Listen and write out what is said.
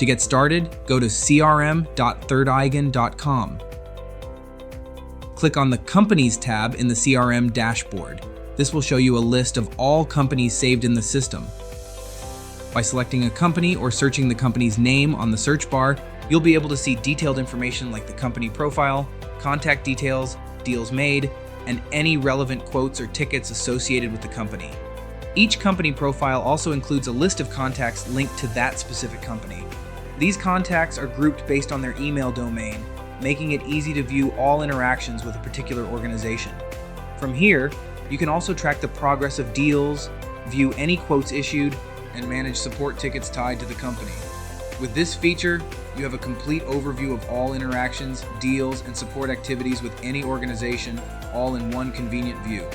To get started, go to crm.thirdeyegen.com. Click on the Companies tab in the CRM dashboard. This will show you a list of all companies saved in the system. By selecting a company or searching the company's name on the search bar, you'll be able to see detailed information like the company profile, contact details, deals made, and any relevant quotes or tickets associated with the company. Each company profile also includes a list of contacts linked to that specific company. These contacts are grouped based on their email domain, making it easy to view all interactions with a particular organization. From here, you can also track the progress of deals, view any quotes issued, and manage support tickets tied to the company. With this feature, you have a complete overview of all interactions, deals, and support activities with any organization, all in one convenient view.